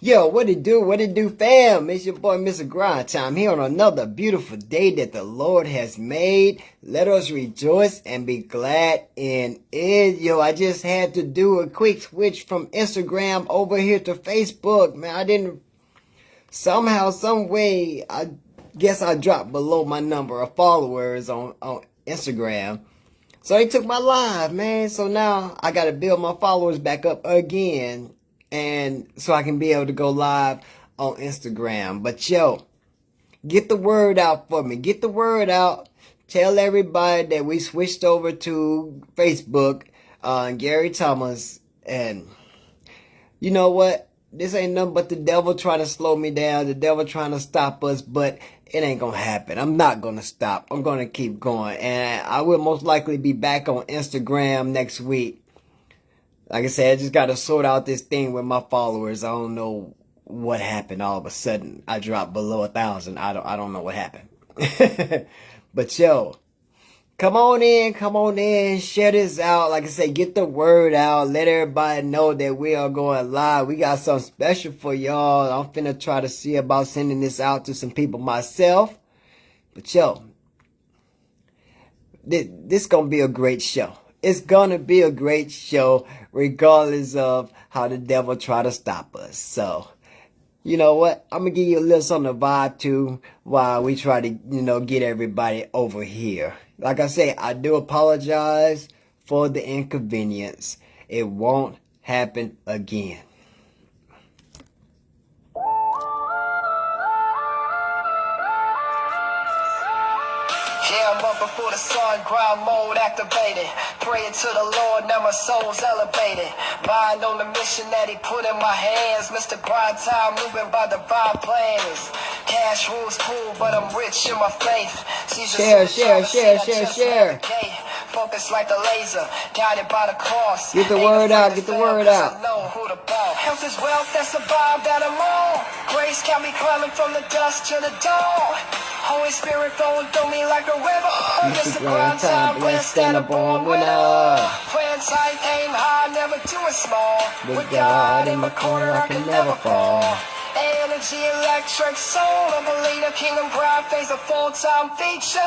Yo, what it do, fam? It's your boy, Mr. Grind Time, here on another beautiful day that the Lord has made. Let us rejoice and be glad in it. Yo, I just had to do a quick switch from Instagram over here to Facebook, man. I didn't, somehow, some way, I guess I dropped below my number of followers on Instagram. So they took my live, man. So now I gotta build my followers back up again. And so I can be able to go live on Instagram. But yo, get the word out for me. Get the word out. Tell everybody that we switched over to Facebook, Gary Thomas. And you know what? This ain't nothing but the devil trying to slow me down. The devil trying to stop us. But it ain't gonna happen. I'm not gonna stop. I'm gonna keep going. And I will most likely be back on Instagram next week. Like I said, I just got to sort out this thing with my followers. I don't know what happened. All of a sudden, I dropped below 1,000. I don't know what happened. But yo, come on in, share this out. Like I said, get the word out. Let everybody know that we are going live. We got something special for y'all. I'm finna try to see about sending this out to some people myself. But yo, this gonna be a great show. It's gonna be a great show, regardless of how the devil try to stop us. So, you know what? I'm gonna give you a little something to vibe to while we try to, get everybody over here. Like I say, I do apologize for the inconvenience. It won't happen again. Yeah, I'm up before the sun, grind mode activated. Praying to the Lord, now my soul's elevated. Mind on the mission that he put in my hands. Mr. Grind Time, moving by divine plans. Cash rules cool, but I'm rich in my faith. Share. Focus like the laser, guided by the cross. Get the word out, get the word out. Health is wealth, that's the vibe that I'm on. Grace got me climbing from the dust to the dawn. Holy Spirit flowing through me like a river. Mr. Grind Time, blessed and a born winner. Plan tight, aim high, never do it small. With God in my corner, I can never fall. Energy, electric, soul of a leader. Kingdom Pride face a full-time feature.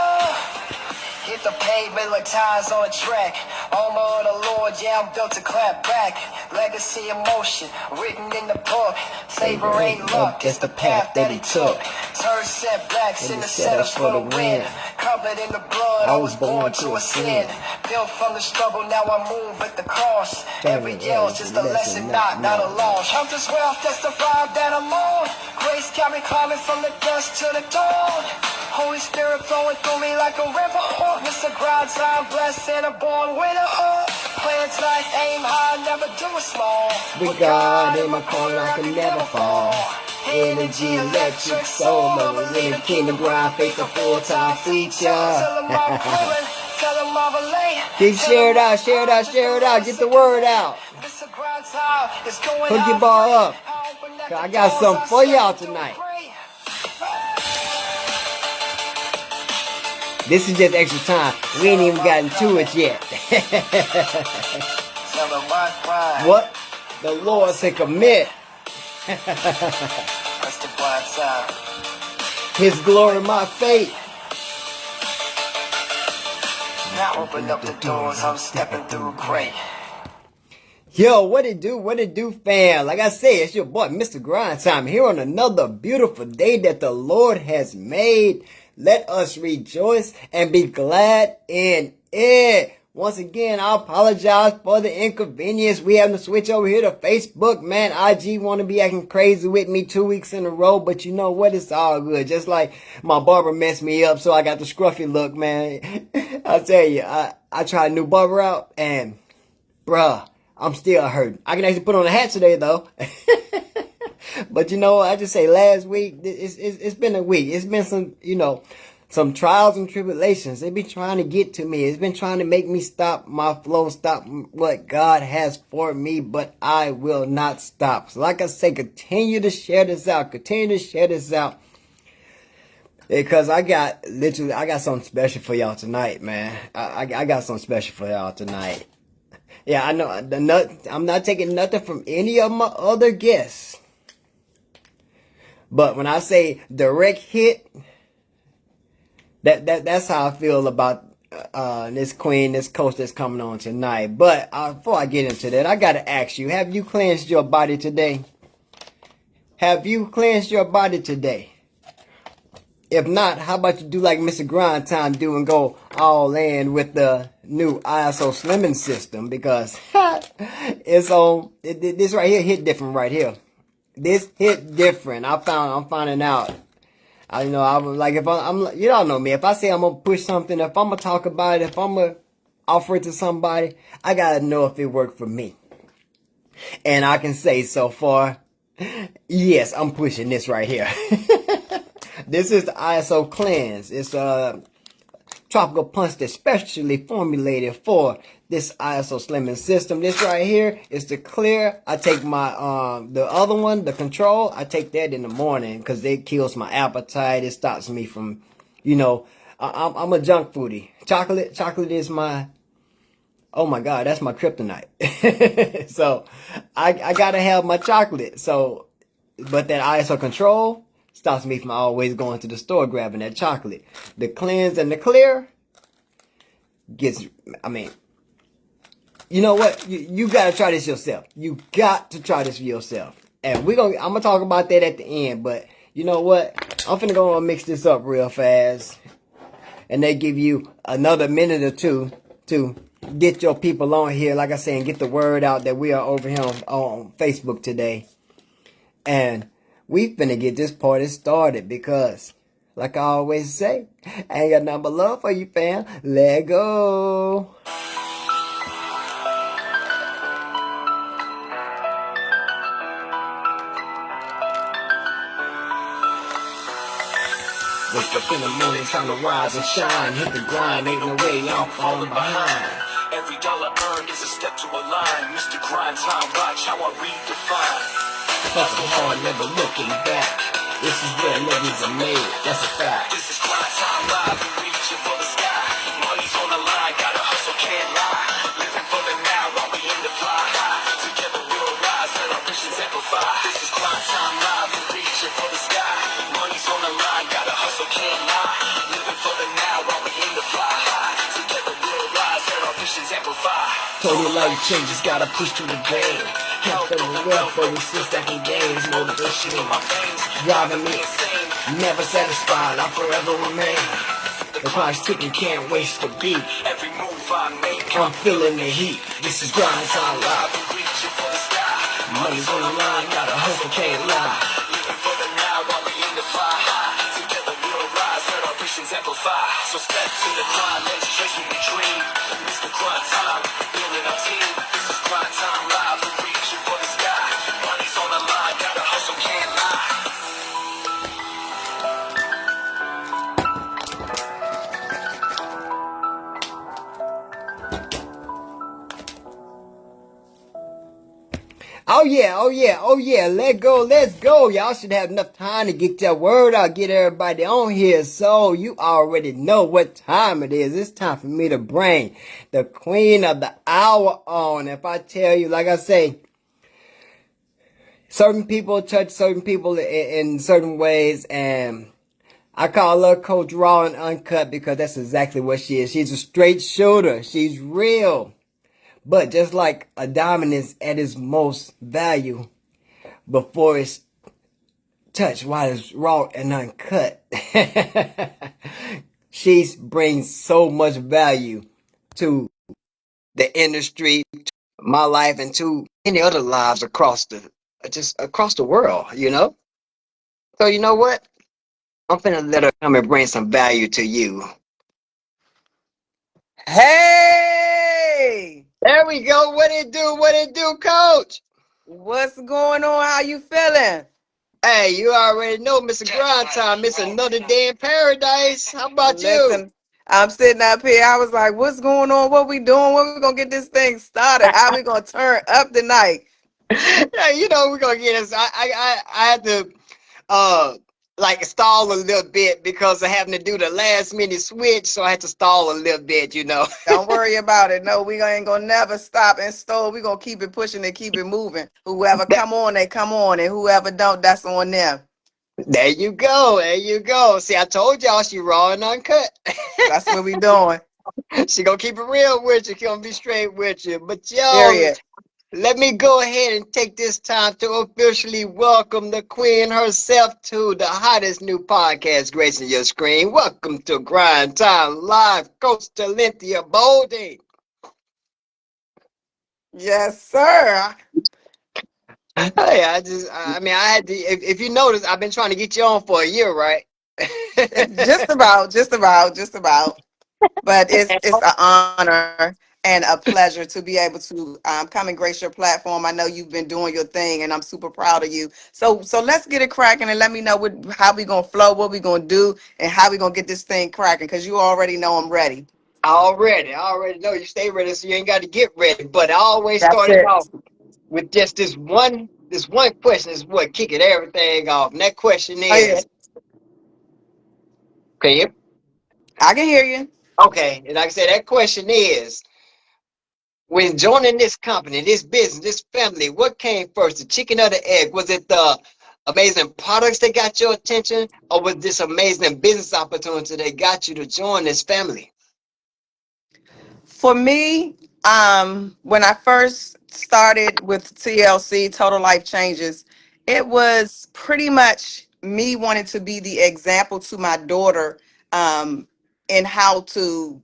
Hit the pavement like tires on a track. Armor of the Lord, yeah, I'm built to clap back. Legacy in motion, written in the book. Favor ain't luck, it's the path that he took. Turn setbacks into setups for the win. Covered in the blood, I was born to ascend. Built from the struggle, now I move with the cross. Every yell's just a lesson, not a loss. Health is wealth, that's the vibe that I'm on. Grace got me climbing from the dust to the dawn. Holy Spirit flowing through me like a river. Mr. Grind Time, blessed and a born winner. Plan tight, aim high, never do it small. With God in my corner, I can never fall. Energy, electric, soul, mother, living kingdom, grind, face a full-time feature. Keep share it out, get the word out. Hook your ball up. I got something for y'all tonight. This is just extra time. We ain't even gotten to it yet. What? The Lord said commit. His glory, my faith. Now open up the doors, I'm stepping through great. Yo, what it do, fam? Like I said, it's your boy, Mr. Grind Time, here on another beautiful day that the Lord has made. Let us rejoice and be glad in it. Once again, I apologize for the inconvenience. We having to switch over here to Facebook, man. IG want to be acting crazy with me 2 weeks in a row, but you know what? It's all good. Just like my barber messed me up, so I got the scruffy look, man. I tell you, I tried a new barber out, and bruh, I'm still hurting. I can actually put on a hat today, though. But you know, I just say last week, it's been a week. It's been some trials and tribulations. They've been trying to get to me. It's been trying to make me stop my flow, stop what God has for me, but I will not stop. So like I say, continue to share this out. Because I got something special for y'all tonight, man. I got something special for y'all tonight. Yeah, I know. I'm not taking nothing from any of my other guests. But when I say direct hit, that's how I feel about this queen, this coach that's coming on tonight. But before I get into that, I gotta ask you: have you cleansed your body today? Have you cleansed your body today? If not, how about you do like Mr. Grind Time do and go all in with the new ISO slimming system, because it's on this right here hit different right here. This hit different. I'm finding out. I know I was like, if I'm you don't know me. If I say I'm gonna push something, if I'm gonna talk about it, if I'm gonna offer it to somebody, I gotta know if it worked for me. And I can say so far, yes, I'm pushing this right here. This is the ISO cleanse. It's a tropical punch that's specially formulated for this ISO slimming system. This right here is the clear. I take my the other one, the control, I take that in the morning because it kills my appetite. It stops me from, I'm a junk foodie. Chocolate is my, oh my God, that's my kryptonite. So I gotta have my chocolate. So, but that ISO control stops me from always going to the store grabbing that chocolate. The cleanse and the clear gets, you know what? You gotta try this yourself. You got to try this for yourself. And I'm gonna talk about that at the end, but you know what? I'm finna go and mix this up real fast. And they give you another minute or two to get your people on here, like I say, and get the word out that we are over here on Facebook today. And we finna get this party started because, like I always say, I ain't got nothing but love for you, fam. Let go. Wake up in the morning, time to rise and shine. Hit the grind, ain't no way I'm falling behind. Every dollar earned is a step to a line. Mr. Grind Time, watch how I redefine. Hustle hard, never looking back. This is where legends are made, that's a fact. This is Grind Time live, we reaching for the sky. Money's on the line, gotta hustle, can't lie. Living for the now while we aim to fly high. Together we'll rise, let our visions amplify. This is Grind Time live, we reaching for the sky. Money's on the line, gotta hustle, can't lie. Living for the now while we aim to fly high. Together we'll rise, let our visions amplify. Total life changes, gotta push through the game. Health over wealth, for the stacking gains. Motivation in my veins, driving me insane. Never satisfied, I'll forever remain. The clock's ticking, can't waste a beat. Every move I make, I'm feeling the heat. This is Grind Time Live. we reaching for the sky. Money's on the line, gotta hustle, can't lie. Living for the now while we aim to fly high. Together we'll rise, let our visions amplify. So step to the grind, let's chase what we dream. Mr. Grind Time, building our team. This is Grind Time Live, we're reaching for the sky. Money's on the line, gotta hustle, can't lie. Oh yeah, oh yeah, oh yeah, let's go. Y'all should have enough time to get your word out, get everybody on here. So you already know what time it is. It's time for me to bring the queen of the hour on. If I tell you, like I say, certain people touch certain people in certain ways, and I call her Coach Raw and Uncut because that's exactly what she is. She's a straight shooter. She's real. But just like a diamond is at its most value before it's touched while it's raw and uncut, she brings so much value to the industry, to my life, and to many other lives across the world, you know? So you know what? I'm finna let her come and bring some value to you. Hey, There we go. What it do? What it do, coach? what's going on? How you feeling? Hey, you already know, Mr. Grind Time. It's another day in paradise. How about you? Listen, I'm sitting up here. I was like, what's going on? What we doing? When we gonna get this thing started? How we gonna turn up tonight? Yeah, you know we're gonna get us. I had to uh like stall a little bit because of having to do the last minute switch, so I had to stall a little bit, you know. Don't worry about it. No, we ain't gonna never stop and stall. We gonna keep it pushing and keep it moving. Whoever That, come on, they come on, and whoever don't, that's on them. There you go. There you go. See, I told y'all she raw and uncut. That's what we doing. She gonna keep it real with you. She gonna be straight with you. But yo, Period. let me go ahead and take this time to officially welcome the queen herself to the hottest new podcast gracing your screen. Welcome to Grind Time Live, Coach Talinthia Boldy. Yes, sir. Hey, I mean, I had to. If you notice, I've been trying to get you on for a year, right? Just about, just about, just about. But it's an honor and a pleasure to be able to come and grace your platform. I know you've been doing your thing, and I'm super proud of you. So let's get it cracking and let me know how we gonna flow, what we gonna do, and how we gonna get this thing cracking. Cause you already know I'm ready. I already know you stay ready, so you ain't got to get ready. But I always That's started it. off with just this one question is what kicking everything off. And that question Oh yeah, is, okay, I can hear you. okay, and like I said, that question is, when joining this company, this business, this family, what came first, the chicken or the egg? Was it the amazing products that got your attention, or was this amazing business opportunity that got you to join this family? For me, when I first started with TLC, Total Life Changes, it was pretty much me wanting to be the example to my daughter in how to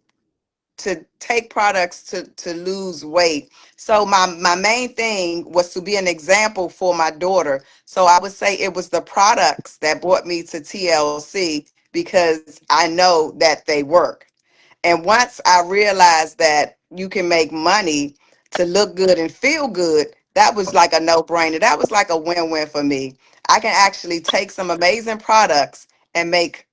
take products to lose weight. So my main thing was to be an example for my daughter. So I would say it was the products that brought me to TLC because I know that they work. And once I realized that you can make money to look good and feel good, that was like a no-brainer. That was like a win-win for me. I can actually take some amazing products and make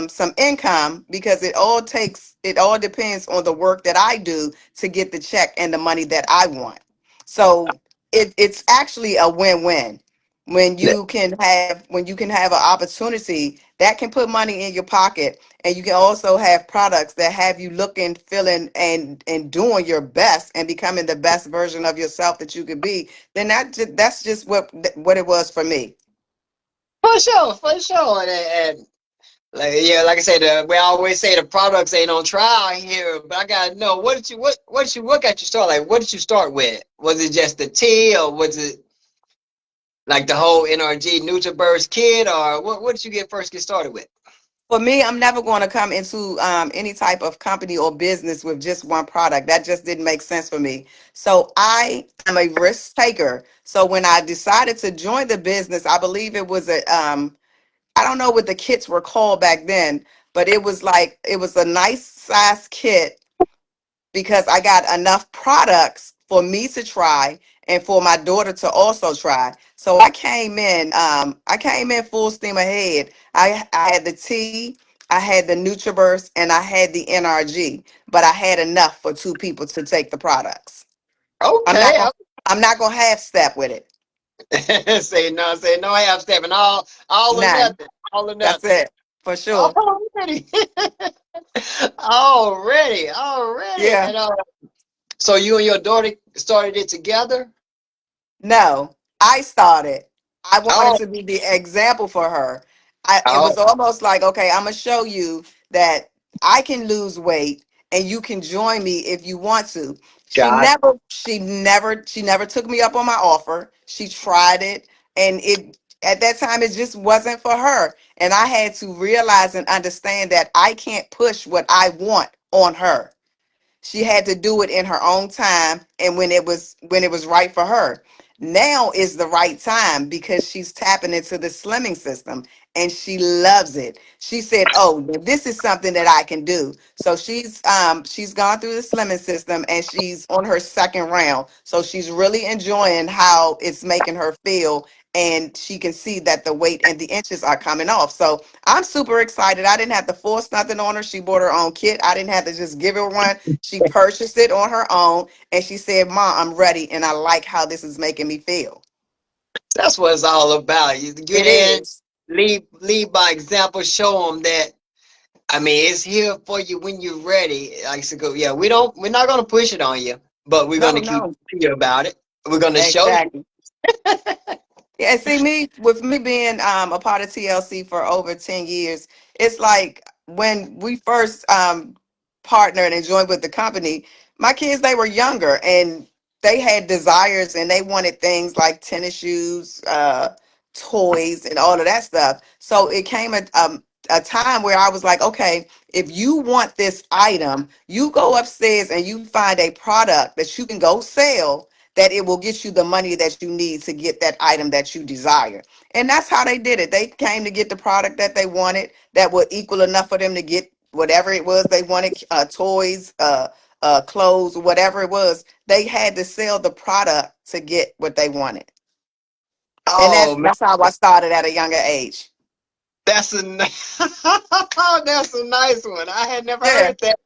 some income because it all depends on the work that I do to get the check and the money that I want. So it's actually a win-win when you can have an opportunity that can put money in your pocket, and you can also have products that have you looking, feeling, and doing your best and becoming the best version of yourself that you could be. Then that's just what it was for me. For sure, for sure. And like yeah, like I said, we always say the products ain't on trial here, but I gotta know what got you started? Like, what did you start with? Was it just the tea, or was it like the whole NRG NutriBurst kit, or what did you get started with? For me, I'm never going to come into any type of company or business with just one product. That just didn't make sense for me. So I am a risk taker. So when I decided to join the business, I believe it was I don't know what the kits were called back then, but it was a nice size kit because I got enough products for me to try and for my daughter to also try. So I came in full steam ahead. I had the tea, I had the NutriBurst, and I had the NRG, but I had enough for two people to take the products. I'm not Okay, gonna I'm not gonna half step with it. say no half stepping, all or None. nothing, all or That's nothing. it for sure. Already, already, Yeah. and so you and your daughter started it together. No, I started. I wanted Oh, to be the example for her. It oh, was almost like, okay, I'm gonna show you that I can lose weight and you can join me if you want to. God. She never took me up on my offer. She tried it, and it at that time it just wasn't for her. And I had to realize and understand that I can't push what I want on her. She had to do it in her own time and when it was right for her. Now is the right time because she's tapping into the slimming system and she loves it. She said, "Oh, this is something that I can do." So she's gone through the slimming system and she's on her second round. So she's really enjoying how it's making her feel, and she can see that the weight and the inches are coming off. So I'm super excited. I didn't have to force nothing on her. She bought her own kit. I didn't have to just give her one. She purchased it on her own and she said, "Mom, I'm ready and I like how this is making me feel." That's what it's all about. You get It in, is. lead by example, show them that. I mean, it's here for you when you're ready. Like I said, go, yeah, we're not gonna push it on you, but we're No, gonna keep no. you about it. We're gonna show you. Exactly. Yeah, see me with me being a part of TLC for over 10 years, it's like when we first partnered and joined with the company, my kids they were younger and they had desires and they wanted things like tennis shoes, toys and all of that stuff. So it came a time where I was like, okay, if you want this item, you go upstairs and you find a product that you can go sell that it will get you the money that you need to get that item that you desire. And that's how they did it. They came to get the product that they wanted that would equal enough for them to get whatever it was they wanted, toys, clothes, whatever it was. They had to sell the product to get what they wanted. And Oh man, that's how I started at a younger age. that's a that's a nice one. I had never Yeah, heard that.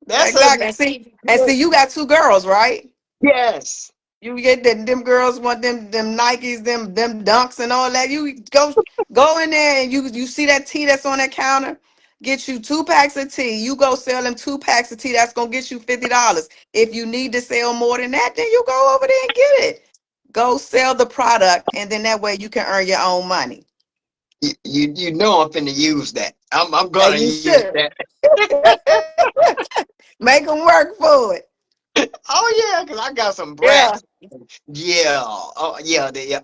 That's a exactly. And see, you got two girls, right? yes. You get them girls want them Nikes, them dunks and all that. You go in there and you see that tea that's on that counter. Get you 2 packs of tea. You go sell them 2 packs of tea. That's gonna get you $50. If you need to sell more than that, then you go over there and get it. Go sell the product, and then that way you can earn your own money. You know I'm finna use that. I'm gonna And you use should that. make them work for it. Oh yeah, cause I got some Yeah, brats. Yeah. Oh yeah. Yeah.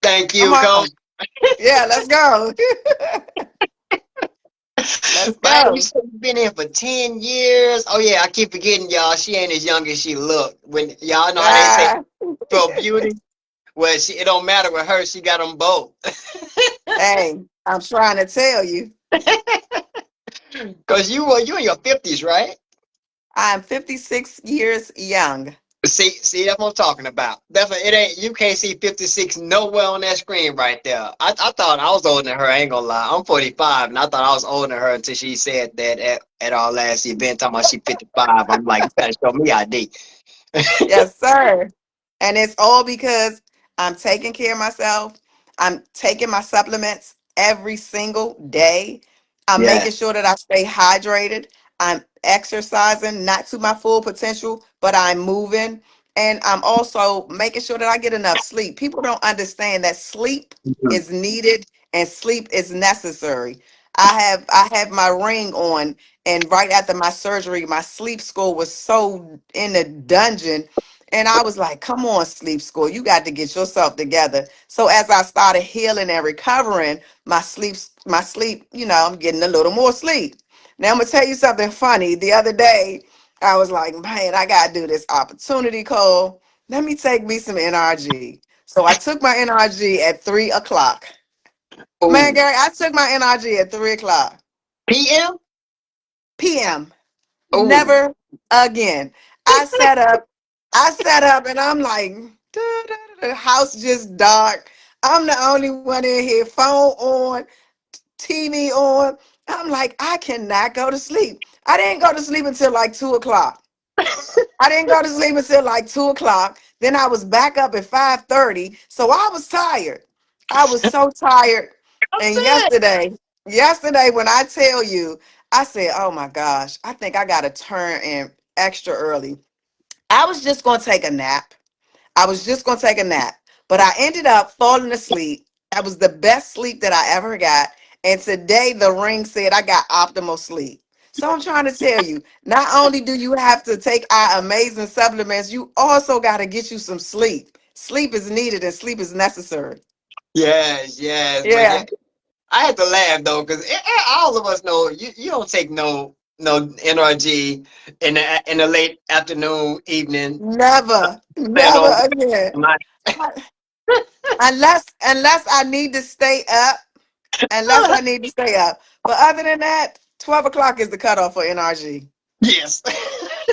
Thank come you, coach. on. Yeah, let's go. Let's Man, you go. said you've been in for 10 years. Oh yeah, I keep forgetting y'all. She ain't as young as she look. When y'all know how they say Ah, for beauty, well, it don't matter with her. She got them both. hey, I'm trying to tell you. Cause you in your 50s, right? I'm 56 years young. See, that's what I'm talking about. Definitely, it ain't. You can't see 56 nowhere on that screen right there. I thought I was older than her. I ain't gonna lie. I'm 45, and I thought I was older than her until she said that at our last event. Talking about she 55. I'm like, you gotta show me ID. Yes, sir. And it's all because I'm taking care of myself. I'm taking my supplements every single day. I'm Yeah. making sure that I stay hydrated. I'm exercising, not to my full potential, but I'm moving. And I'm also making sure that I get enough sleep. People don't understand that sleep is needed and sleep is necessary. I have my ring on, and right after my surgery, my sleep score was so in the dungeon. And I was like, come on, sleep score. You got to get yourself together. So as I started healing and recovering, my sleep, I'm getting a little more sleep. Now I'm gonna tell you something funny. The other day, I was like, man, I gotta do this opportunity call. Let me take me some NRG. So I took my NRG at 3 o'clock. Man, Oh, Gary, I took my NRG at 3 o'clock. PM. PM. Oh, Never again. I sat up. I sat up and I'm like, the house just dark. I'm the only one in here, phone on, TV on. I'm like, I cannot go to sleep. I didn't go to sleep until like 2 o'clock. I didn't go to sleep until like 2 o'clock. Then I was back up at 5:30. So I was tired. I was so tired. I'm And saying. yesterday, when I tell you, I said, oh my gosh, I think I gotta turn in extra early. I was just gonna take a nap. I was just gonna take a nap, but I ended up falling asleep. That was the best sleep that I ever got. And today the ring said I got optimal sleep. So I'm trying to tell you, not only do you have to take our amazing supplements, you also got to get you some sleep. Sleep is needed and sleep is necessary. Yes, yes, but yeah, Yeah, I had to laugh though, because all of us know you don't take no NRG in the late afternoon, evening, never, playing never on again. my. Unless I need to stay up, unless I need to stay up. But other than that, 12 o'clock is the cutoff for NRG. Yes.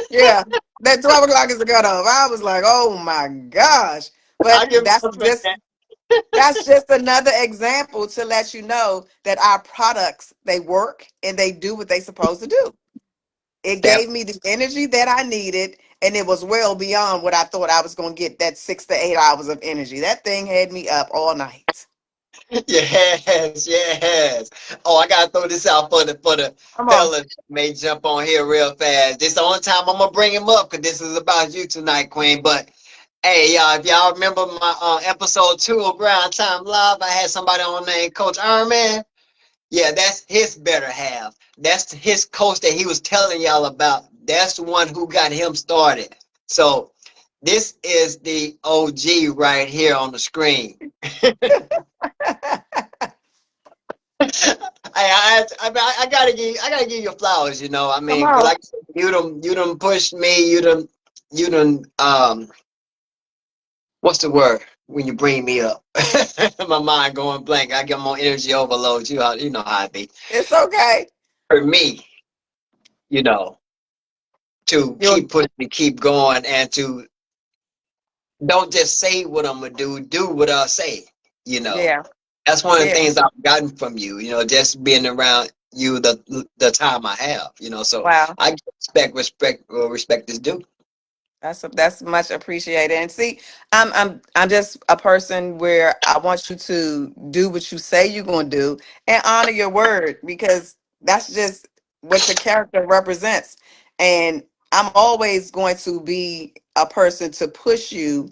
Yeah, that 12 o'clock is the cutoff. I was like, oh my gosh. I But give that's myself just that. that's just another example to let you know that our products they work and they do what they supposed to do. It Yep. gave me the energy that I needed, and it was well beyond what I thought I was going to get. That 6 to 8 hours of energy. That thing had me up all night. Yes, yes. Oh, I gotta throw this out for the Come on. fellas may jump on here real fast. This the only time I'm gonna bring him up because this is about you tonight, Queen. But Hey, y'all, if y'all remember my episode 2 of Grind Time Live, I had somebody on named Coach Ironman. Yeah, that's his better half. That's his coach that he was telling y'all about. That's the one who got him started. So this is the OG right here on the screen. I gotta give you flowers, you know. I Come mean, 'cause on. like you done pushed me, you done what's the word when you bring me up? My mind going blank. I get more energy overload. You know how it be. It's okay. For me, you know, to You keep pushing, to keep going, and to don't just say what I'm gonna do what I say. You know, yeah. that's one of the Yeah. things I've gotten from you. You know, just being around you the time I have. You know, so Wow. I respect is due. That's much appreciated. And see, I'm just a person where I want you to do what you say you're gonna do and honor your word because that's just what your character represents. And I'm always going to be a person to push you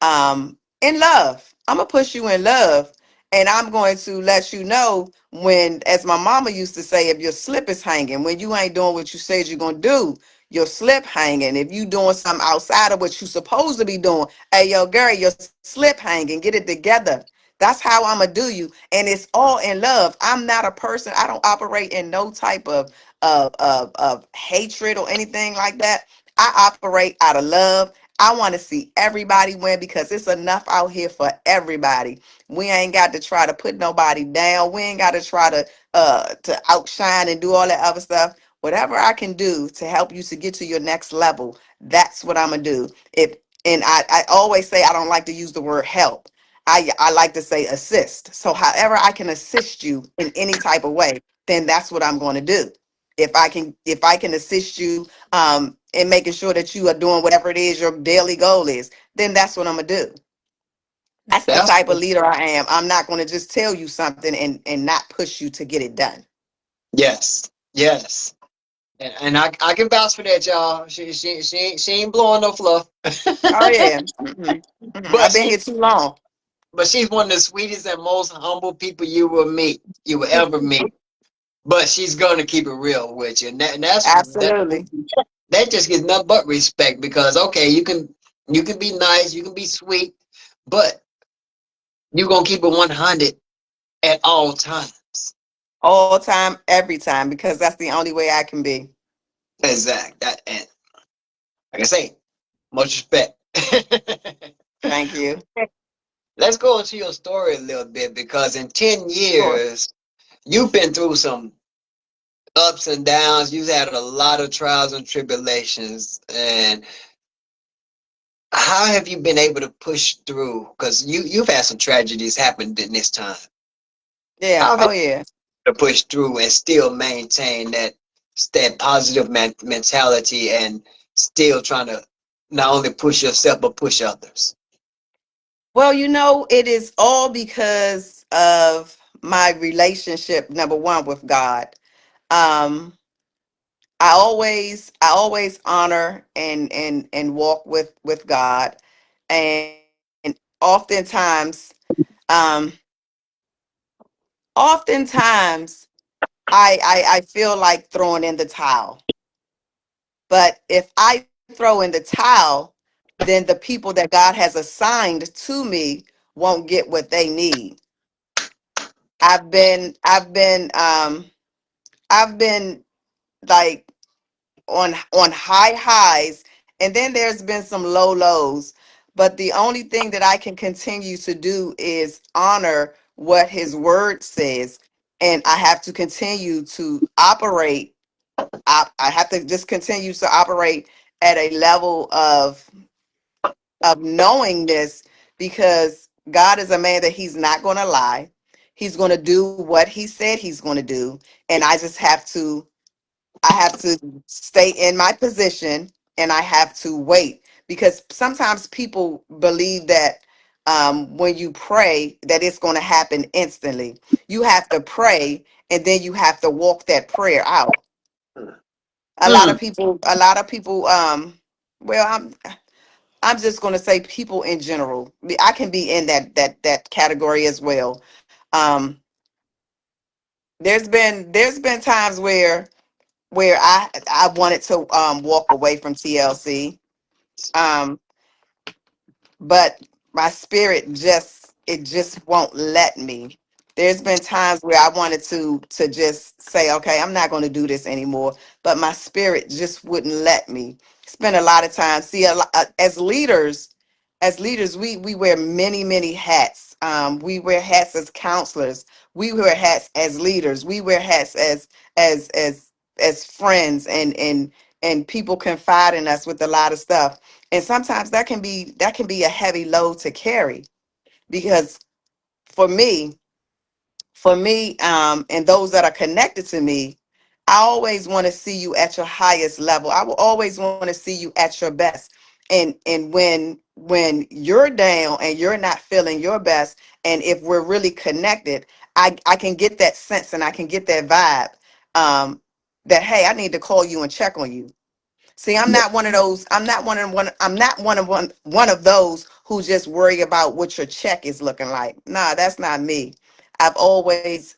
in love. I'm gonna push you in love. And I'm going to let you know when, as my mama used to say, if your slip is hanging, when you ain't doing what you said you're gonna do, your slip hanging. If you doing something outside of what you supposed to be doing, hey yo, Gary, your slip hanging. Get it together. That's how I'm gonna do you, and it's all in love. I'm not a person. I don't operate in no type of hatred or anything like that. I operate out of love. I want to see everybody win because it's enough out here for everybody. We ain't got to try to put nobody down. We ain't got to try to outshine and do all that other stuff. Whatever I can do to help you to get to your next level, that's what I'm gonna do. If and I always say I don't like to use the word help. I like to say assist. So however I can assist you in any type of way, then that's what I'm going to do. If I can assist you in making sure that you are doing whatever it is your daily goal is, then that's what I'm gonna do. That's the That's type of leader I am. I'm not going to just tell you something and not push you to get it done. yes, yes. And I can vouch for that, y'all. She ain't blowing no fluff. Oh yeah. but I've been she here too long. but she's one of the sweetest and most humble people you will meet, you will ever meet. But she's gonna keep it real with you, and Absolutely. that just gets nothing but respect because okay, you can be nice, you can be sweet, but you gonna keep it 100 at all times. All time, every time, because that's the only way I can be. Exact. That and like I say, much respect. Thank you. Let's go into your story a little bit because in 10 Sure. years, you've been through some ups and downs. You've had a lot of trials and tribulations. And how have you been able to push through? Because you've had some tragedies happen in this time. Yeah. How have Oh you yeah. been able to push through and still maintain that positive mentality and still trying to not only push yourself but push others? Well, it is all because of my relationship, number one, with God. Um, I always honor and walk with God, and oftentimes, um, oftentimes I feel like throwing in the towel. But if I throw in the towel, then the people that God has assigned to me won't get what they need. I've been like on high highs, and then there's been some low lows, but the only thing that I can continue to do is honor what his word says, and I have to continue to operate. I have to just continue to operate at a level of knowing this, because God is a man that he's not going to lie. He's going to do what he said he's going to do, and I have to stay in my position, and I have to wait, because sometimes people believe that when you pray that it's going to happen instantly. You have to pray, and then you have to walk that prayer out. A lot Mm, of people, a lot of people. Well, I'm just going to say people in general. I can be in that category as well. Um, there's been times where I wanted to walk away from TLC. Um, but my spirit just won't let me. There's been times where I wanted to just say, okay, I'm not going to do this anymore, but my spirit just wouldn't let me. Spend a lot of time. See, as leaders, we wear many hats. We wear hats as counselors. We wear hats as leaders. We wear hats as friends, and people confide in us with a lot of stuff, and sometimes that can be a heavy load to carry, because for me and those that are connected to me, I always want to see you at your highest level. I will always want to see you at your best. And when you're down and you're not feeling your best, and if we're really connected, I can get that sense and I can get that vibe, that hey, I need to call you and check on you. See, I'm Yeah. not one of those. I'm not one of those who just worry about what your check is looking like. Nah, that's not me. I always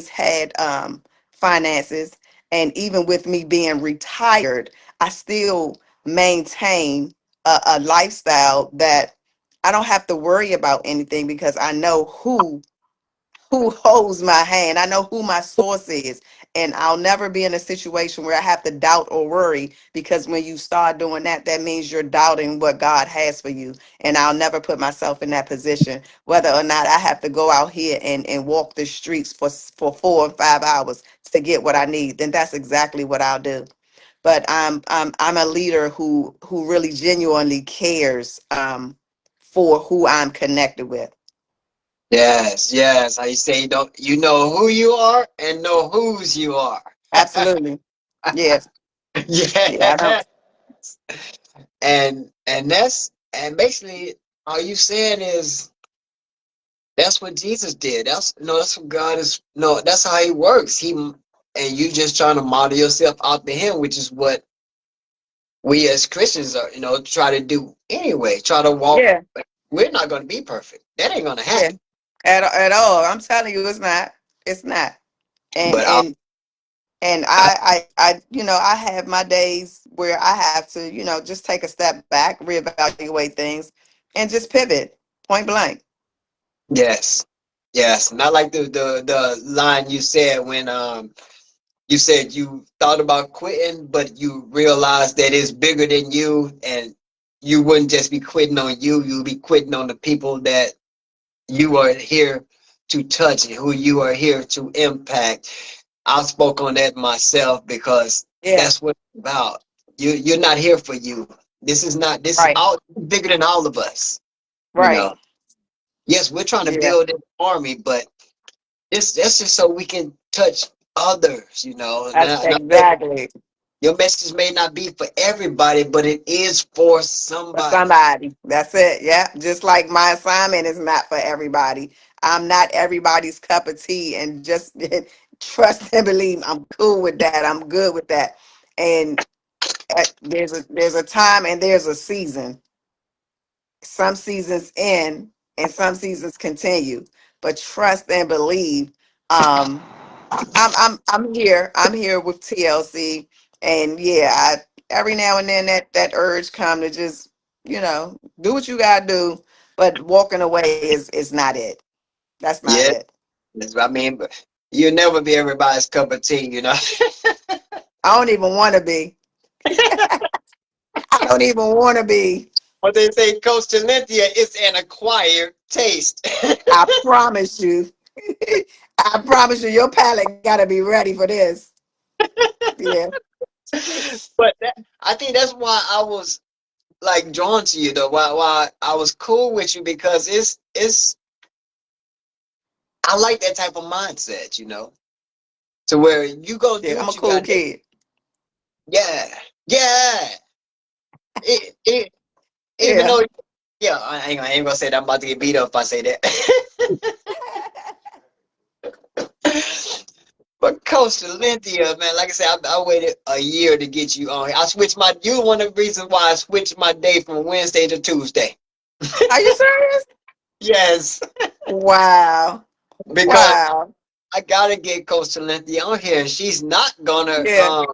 had finances, and even with me being retired, I still maintain a lifestyle that I don't have to worry about anything, because I know who holds my hand. I know who my source is. And I'll never be in a situation where I have to doubt or worry, because when you start doing that, that means you're doubting what God has for you. And I'll never put myself in that position, whether or not I have to go out here and walk the streets for 4 or 5 hours to get what I need. Then that's exactly what I'll do. But I'm a leader who really genuinely cares, for who I'm connected with. Yes, yes. How you say, don't you know who you are and know whose you are? Absolutely. Yeah. Yeah, I Yeah. don't. And basically all you saying is that's what Jesus did. That's no, that's what God is. No, that's how He works. And you just trying to model yourself after Him, which is what we as Christians are, try to do anyway. Try to walk. Yeah, We're not going to be perfect. That ain't going to yeah. happen. At all. I'm telling you, it's not. It's not. And But I, and and I I have my days where I have to, just take a step back, reevaluate things, and just pivot. Point blank. yes, yes. Not like the line you said when you said you thought about quitting, but you realized that it's bigger than you, and you wouldn't just be quitting on you. You'll be quitting on the people that you are here to touch and who you are here to impact. I spoke on that myself because Yeah. that's what it's about. You're not here for you. This is Right. all bigger than all of us. You Right. know. Yes, we're trying to Yeah. build an army, but that's just so we can touch others, That's Now, exactly. your message may not be for everybody, but it is for For somebody. somebody. That's it. Yeah. Just like my assignment is not for everybody. I'm not everybody's cup of tea. And just trust and believe, I'm cool with that. I'm good with that. And there's a time and there's a season. Some seasons end and some seasons continue. But trust and believe. Um, I'm here. I'm here with TLC, and yeah, every now and then that urge come to just do what you gotta do, but walking away is not it. That's not Yeah, it. I mean, but you'll never be everybody's cup of tea. I don't even want to be. I don't even want to be. What they say, Coach Talinthia, is an acquired taste. I promise you. I promise you, your palate got to be ready for this. Yeah. But I think that's why I was like drawn to you, though. Why I was cool with you because it's I like that type of mindset. To where you go Yeah. do I'm a what you cool got to. kid. Yeah, yeah. It even Yeah. though yeah, I ain't gonna say that I'm about to get beat up if I say that. But Coach Talinthia, man, like I said, I waited a year to get you on here. I switched my, you one of the reasons why I switched my day from Wednesday to Tuesday. Are you serious? Yes, Wow. because Wow. I gotta get Coach Talinthia on here. She's not gonna Yeah.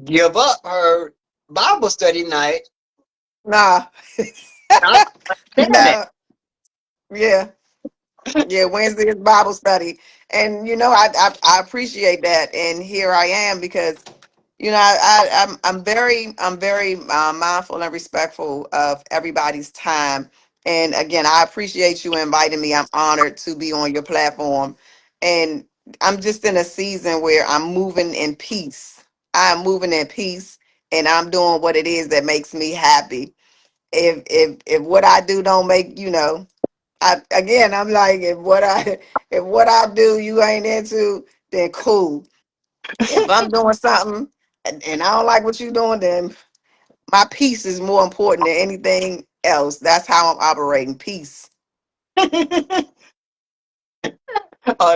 give up her Bible study night. Nah. I'm saying it. No. Yeah. Yeah. Wednesday is Bible study. And I appreciate that. And here I am because I'm very mindful and respectful of everybody's time. And again, I appreciate you inviting me. I'm honored to be on your platform. And I'm just in a season where I'm moving in peace. I'm moving in peace and I'm doing what it is that makes me happy. If what I do don't make, I'm like if what I do you ain't into, then cool. If I'm doing something and I don't like what you're doing, then my peace is more important than anything else. That's how I'm operating. Peace. In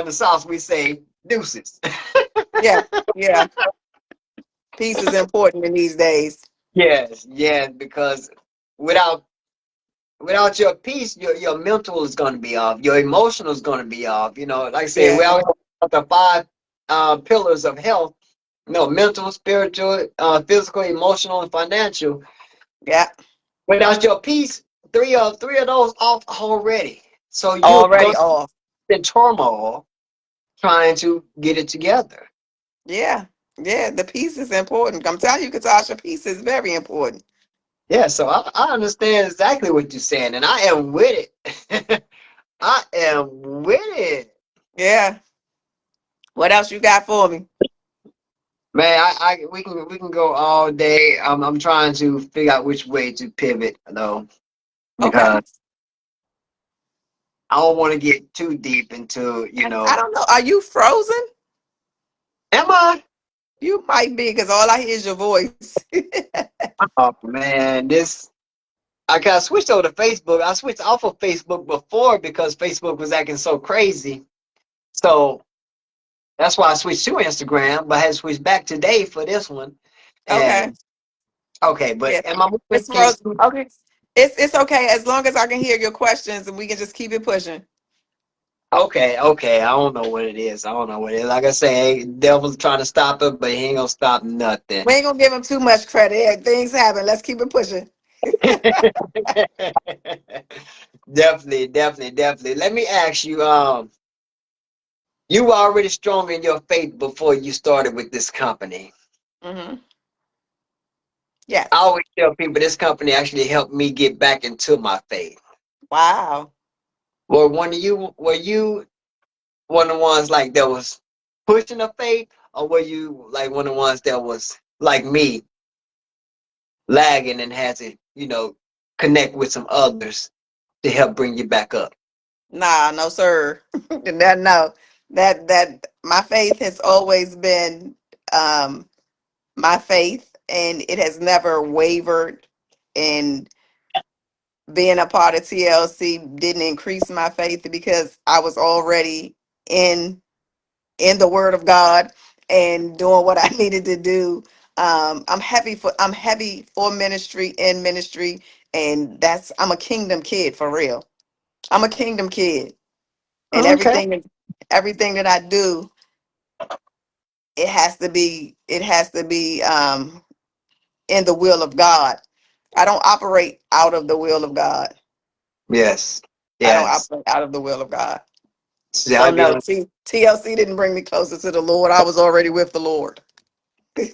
the South, we say deuces. Yeah, yeah. Peace is important in these days. Yes, yes, because without without your peace, your mental is going to be off. Your emotional is going to be off. Like I say, we Yeah, all have the five pillars of health. Mental, spiritual, physical, emotional, and financial. yeah. Without your peace, three of those off already. So you're Already going to off. be in turmoil trying to get it together. Yeah, yeah. The peace is important. I'm telling you, Katasha, peace is very important. Yeah, so I understand exactly what you're saying, and I am with it. I am with it. Yeah. What else you got for me? Man, we can go all day. I'm trying to figure out which way to pivot though, Okay. because I don't want to get too deep into, I don't know. Are you frozen? am I? You might be because all I hear is your voice. Oh man, I kind of switched over to Facebook. I switched off of Facebook before because Facebook was acting so crazy. So that's why I switched to Instagram, but I had to switch back today for this one. Okay. And okay, but Yeah. am I moving? It's frozen. Okay. It's okay as long as I can hear your questions and we can just keep it pushing. Okay, okay. I don't know what it is. I don't know what it is. Like I say, devil's trying to stop it, but he ain't gonna stop nothing. We ain't gonna give him too much credit. Yeah, things happen. Let's keep it pushing. Definitely, definitely, definitely. Let me ask you, you were already strong in your faith before you started with this company. Hmm. I Yes. always tell people this company actually helped me get back into my faith. Wow. Were you one of the ones like that was pushing the faith, or were you like one of the ones that was like me, lagging and had to, connect with some others to help bring you back up? Nah, no, sir. No. That my faith has always been um my faith and it has never wavered. And being a part of TLC didn't increase my faith because I was already in in the Word of God and doing what I needed to do. I'm heavy for ministry in ministry, and I'm a kingdom kid for real. I'm a kingdom kid, and Okay. everything that I do, it has to be in the will of God. I don't operate out of the will of God. Yes. I don't Yes. operate out of the will of God. See, So I be no, on. TLC didn't bring me closer to the Lord. I was already with the Lord.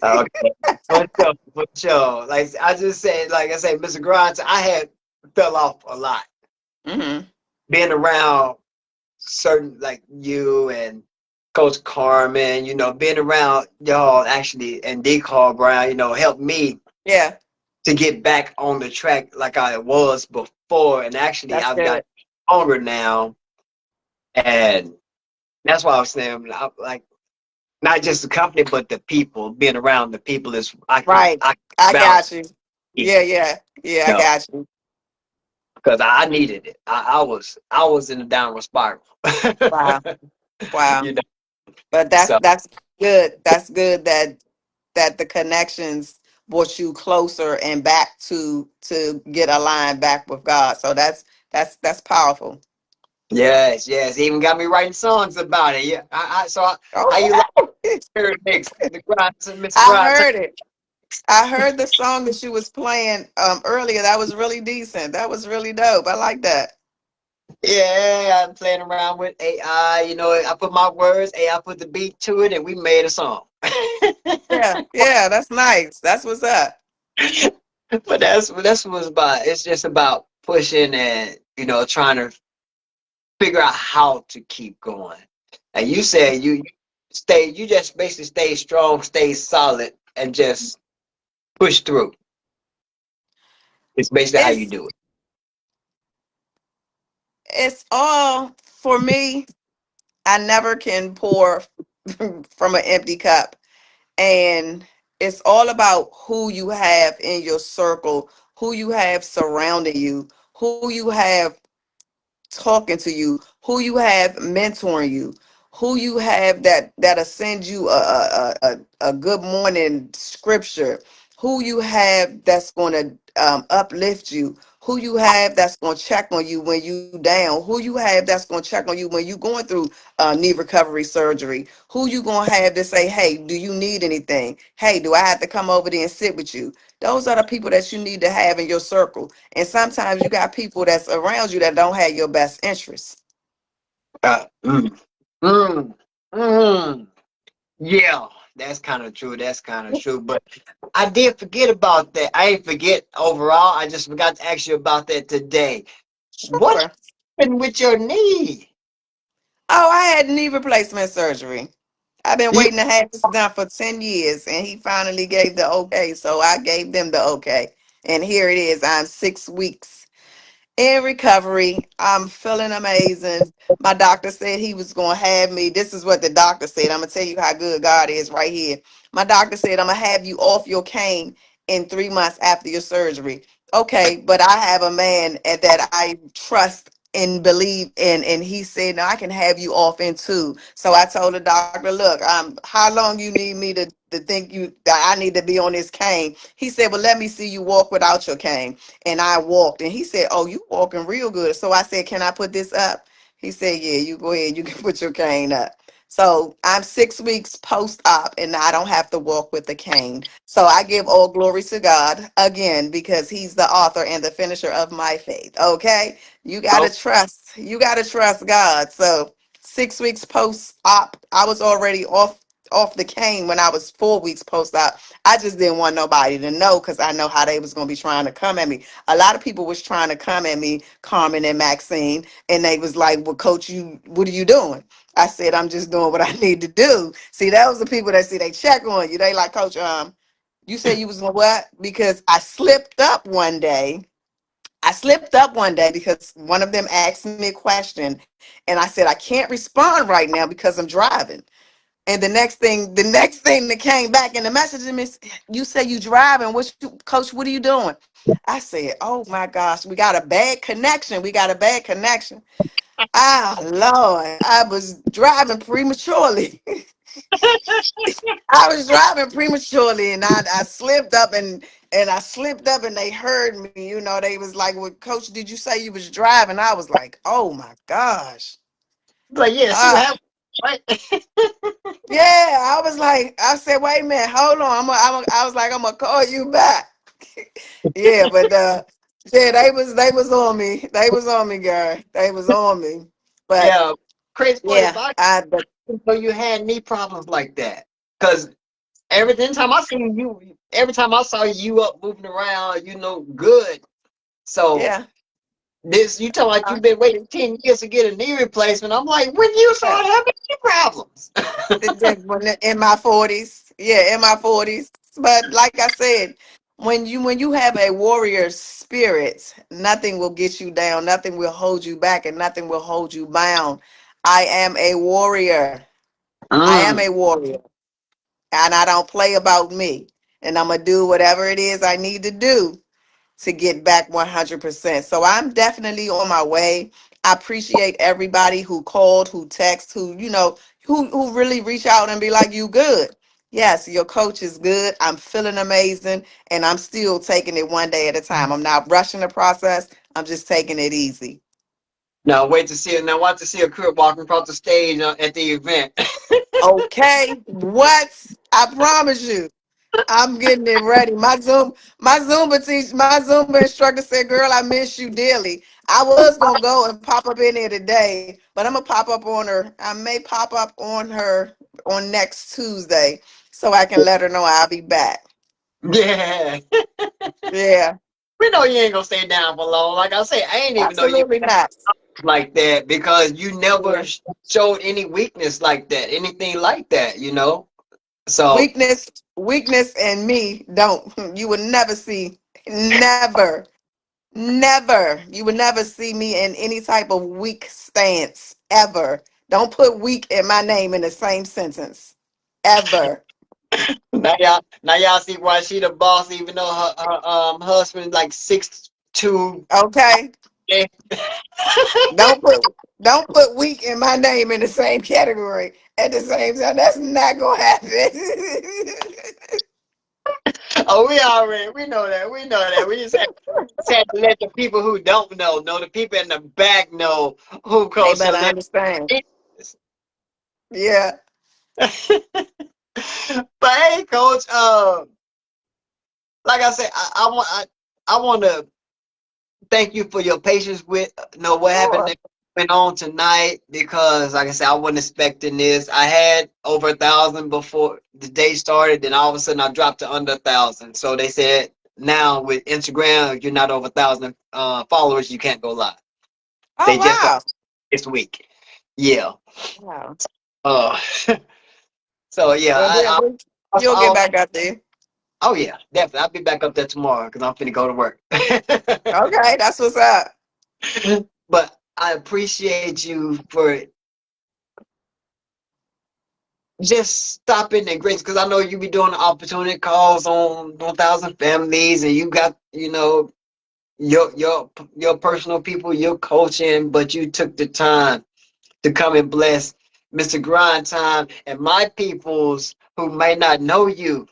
Okay. For sure. For sure. Like I just said, like I said, Mr. Grimes, I had fell off a lot. Hmm. Being around certain like you and Coach Carmen, being around y'all actually and D. Carl Brown, helped me Yeah, to get back on the track like I was before. And actually, that's I've got good. stronger now. And that's why I was saying, like, not just the company, but the people. Being around the people is Right. I can I balance got you. it, Yeah, yeah. Yeah, I got you. because I needed it. I was in a downward spiral. Wow. Wow. you know. But So that's good. That's good that the connections brought you closer and back to get aligned back with God. So that's powerful. yes, yes, even got me writing songs about it. Yeah, how you like Okay. her next the grind, Mr. I Grind? heard it. I heard the song that you was playing earlier. That was really decent. That was really dope. I like that. Yeah, I'm playing around with AI. You know, I put my words, AI put the beat to it, and we made a song. Yeah, yeah, that's nice. That's what's up. But that's what it's about. It's just about pushing and trying to figure out how to keep going. And you said you just basically stay strong, stay solid, and just push through. It's basically how you It's do it. it's all for me. I never can pour from an empty cup. And it's all about who you have in your circle, who you have surrounding you, who you have talking to you, who you have mentoring you, who you have that'll send you a good morning scripture, who you have that's going to uplift you, who you have that's going to check on you when you down, who you have that's going to check on you when you going through knee recovery surgery, who you going to have to say, hey, do you need anything? Hey, do I have to come over there and sit with you? Those are the people that you need to have in your circle. And sometimes you got people that's around you that don't have your best interests. Uh, mm, mm, mm. Yeah, that's kind of true. That's kind of true. But I did forget about that. I ain't forget overall. I just forgot to ask you about that today. What Sure. happened with your knee? Oh, I had knee replacement surgery. I've been You, waiting to have this done for 10 years, and he finally gave the okay. So I gave them the okay. And here it is. I'm 6 weeks in recovery. I'm feeling amazing. My doctor said he was going to have me. This is what the doctor said. I'm going to tell you how good God is right here. My doctor said, I'm going to have you off your cane in 3 months after your surgery. Okay, but I have a man that I trust and believe in, and he said, no, I can have you off in two. So I told the doctor, look, how long you need me to think you that I need to be on this cane? He said, well, let me see you walk without your cane. And I walked, and he said, oh, you walking real good. So I said, can I put this up? He said, yeah, you go ahead, you can put your cane up. So I'm 6 weeks post-op, and I don't have to walk with the cane. So I give all glory to God again, because he's the author and the finisher of my faith. Okay, oh, you gotta trust God. So 6 weeks post-op, I was already off the cane when I was 4 weeks post-op. I just didn't want nobody to know, because I know how they was gonna be trying to come at me. A lot of people was trying to come at me, Carmen and Maxine, and they was like, well, coach, what are you doing? I said, I'm just doing what I need to do. See, that was the people that see they check on you. They like, coach, you said you was gonna what? Because I slipped up one day. I slipped up one day because one of them asked me a question, and I said I can't respond right now because I'm driving. And the next thing that came back in the message is, you say you driving. Coach? What are you doing? I said, oh my gosh, we got a bad connection. We got a bad connection. Ah, Lord, I was driving prematurely. I was driving prematurely, and I slipped up, and I slipped up, and they heard me. You know, they was like, well, coach, did you say you was driving? I was like, oh my gosh. like yeah, see what Ah, happened, right? yeah, I was like, I said, wait a minute, hold on. I was like, I'm gonna call you back. Yeah, but yeah, they was on me. They was on me, girl. They was on me. But Yeah, crazy part yeah, about it, but I didn't know you had knee problems like that. Because time I seen you, every time I saw you up moving around, good. So yeah, this you tell like uh, you've been waiting 10 years to get a knee replacement. I'm like, when you yeah. start having knee problems? In my 40s. Yeah, in my 40s. But like I said, when you have a warrior spirit, nothing will get you down, nothing will hold you back, and nothing will hold you bound. I am a warrior. I am Mm. a warrior. And I don't play about me. And I'm gonna do whatever it is I need to do to get back 100%. So I'm definitely on my way. I appreciate everybody who called, who texted, who, who really reach out and be like, "You good?" Yes, your coach is good. I'm feeling amazing, and I'm still taking it one day at a time. I'm not rushing the process. I'm just taking it easy. Now wait to see it. Now watch to see a crib walking across the stage at the event. Okay, what? I promise you. I'm getting it ready. My Zumba instructor said, "Girl, I miss you dearly." I was gonna go and pop up in there today, but I'm gonna pop up on her. I may pop up on her on next Tuesday, so I can let her know I'll be back. Yeah. Yeah, We know you ain't gonna stay down for long. Like I say, I ain't even know you absolutely not. like that because you never Yeah. showed any weakness like that, anything like that, you know? So, Weakness, and me don't. You would never see, never. Never. You would never see me in any type of weak stance ever. Don't put weak in my name in the same sentence. Ever. now y'all see why she the boss, even though her husband like 6'2". Okay? Don't put don't put weak in my name in the same category at the same time. That's not gonna happen. Oh, we know that. We know that. We just had to let the people who don't know the people in the back know who They Coach better Talinthia understand. is. Yeah. But hey, Coach, like I said, I want to thank you for your patience with what happened Sure. that went on tonight because, like I said, I wasn't expecting this. I had over 1,000 before the day started, then all of a sudden I dropped to under 1,000. So they said now with Instagram, if you're not over 1,000 followers, you can't go live. Oh They just wow. this week. Yeah. Wow. Uh, so yeah, Well, you'll get I'll, back out there. oh yeah, definitely. I'll be back up there tomorrow because I'm finna go to work. Okay, that's what's up. But I appreciate you for just stopping and grace because I know you be doing the opportunity calls on 1,000 families and you got your personal people you're coaching, but you took the time to come and bless Mr. Grind Time and my peoples who may not know you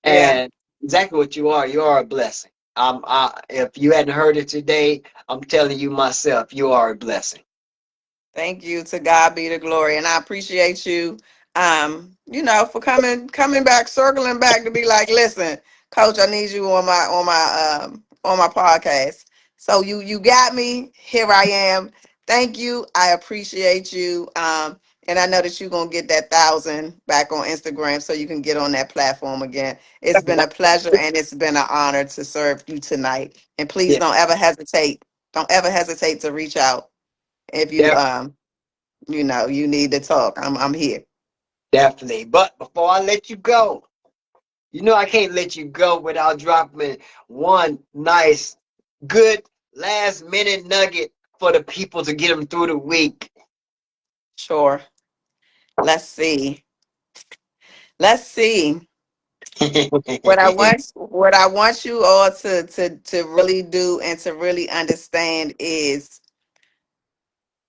Yeah. and exactly what you are. You are a blessing. If you hadn't heard it today, I'm telling you myself, you are a blessing. Thank you. To God be the glory. And I appreciate you for coming back, circling back to be like, listen, coach, I need you on my podcast. So you got me. Here I am. Thank you. I appreciate you. And I know that you're gonna get that 1,000 back on Instagram so you can get on that platform again. It's been a pleasure and it's been an honor to serve you tonight. And please Yeah, don't ever hesitate. Don't ever hesitate to reach out if you def- you need to talk. I'm here. definitely. But before I let you go, you know I can't let you go without dropping one nice, good last minute nugget for the people to get them through the week. Sure. Let's see. Let's see. What I want you all to really do and to really understand is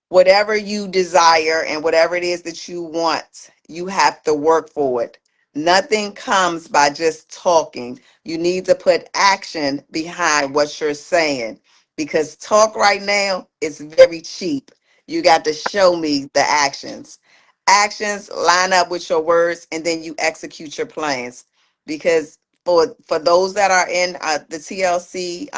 whatever you desire and whatever it is that you want, you have to work for it. Nothing comes by just talking. You need to put action behind what you're saying because talk right now is very cheap. You got to show me the actions. Actions line up with your words and then you execute your plans. Because for those that are in the TLC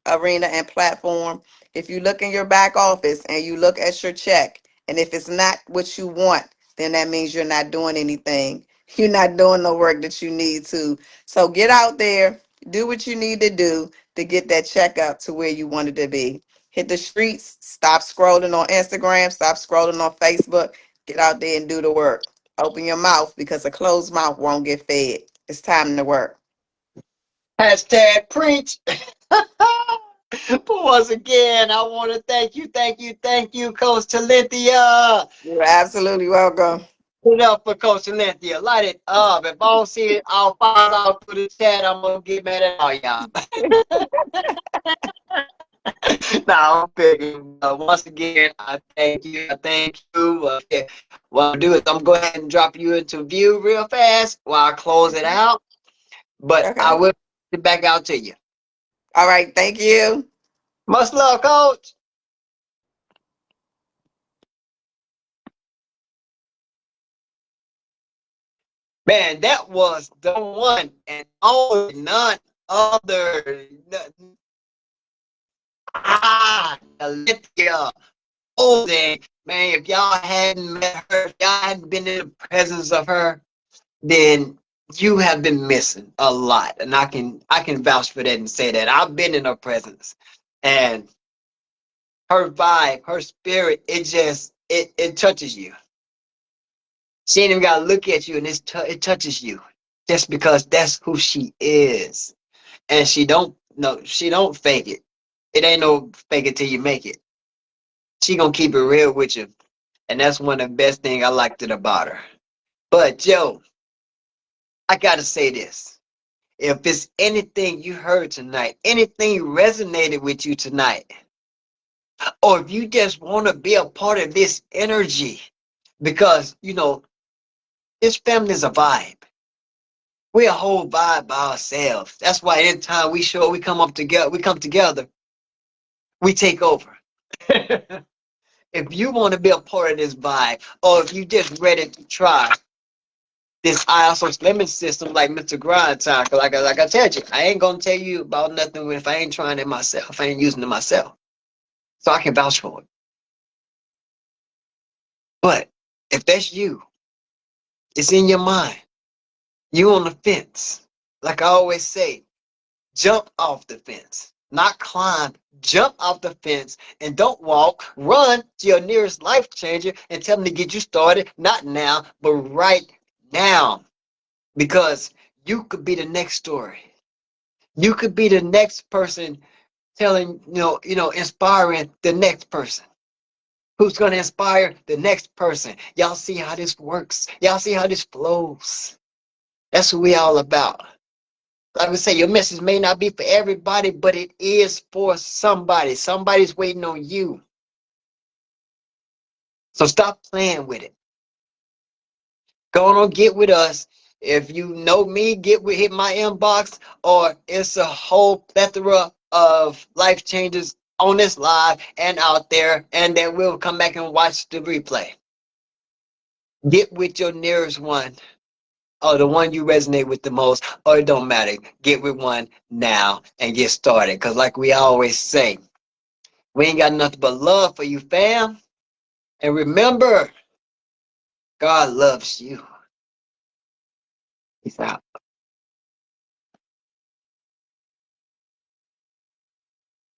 arena and platform, if you look in your back office and you look at your check, and if it's not what you want, then that means you're not doing anything. You're not doing the work that you need to. So get out there, do what you need to do to get that check up to where you want it to be. Hit the streets, stop scrolling on Instagram, stop scrolling on Facebook. Get out there and do the work. Open your mouth because a closed mouth won't get fed. It's time to work. Hashtag preach. But once again, I want to thank you, Coach Talinthia. You're absolutely welcome. Put it up for Coach Talinthia. Light it up. If I don't see it, I'll fire it out through the chat. I'm gonna get mad at all y'all. Now I'm picking. Once again, I thank you. I thank you. Yeah. What I'll do is I'm go ahead and drop you into view real fast while I close it out. But I Okay. will get back out to you. All right. Thank you. Much love, coach. Man, that was the one and only none other. Talinthia. Oh, dang. Man, if y'all hadn't met her, if y'all hadn't been in the presence of her, then you have been missing a lot. And I can vouch for that and say that. I've been in her presence. And her vibe, her spirit, it touches you. She ain't even gotta look at you and it touches you. Just because that's who she is. And she don't fake it. It ain't no fake it till you make it. She gonna keep it real with you. And that's one of the best things I liked it about her. But Joe, I gotta say this. If it's anything you heard tonight, anything resonated with you tonight, or if you just want to be a part of this energy, because this family is a vibe. We're a whole vibe by ourselves. That's why anytime we come together, we take over. If you want to be a part of this vibe, or if you just ready to try this ISO slimming system like Mr. Grind time, cause like I told you, I ain't gonna tell you about nothing if I ain't trying it myself, if I ain't using it myself. So I can vouch for it. But if that's you, it's in your mind. You on the fence. Like I always say, jump off the fence. Not climb, jump off the fence and don't walk. Run to your nearest life changer and tell them to get you started, not now, but right now. Because you could be the next story. You could be the next person telling, inspiring the next person. Who's going to inspire the next person? Y'all see how this works. Y'all see how this flows. That's what we all about. Like we say, your message may not be for everybody, but it is for somebody. Somebody's waiting on you. So stop playing with it. Go on, get with us. If you know me, hit my inbox, or it's a whole plethora of life changes on this live and out there, and then we'll come back and watch the replay. Get with your nearest one, or the one you resonate with the most, or it don't matter. Get with one now and get started. Because like we always say, we ain't got nothing but love for you, fam. And remember, God loves you. Peace out.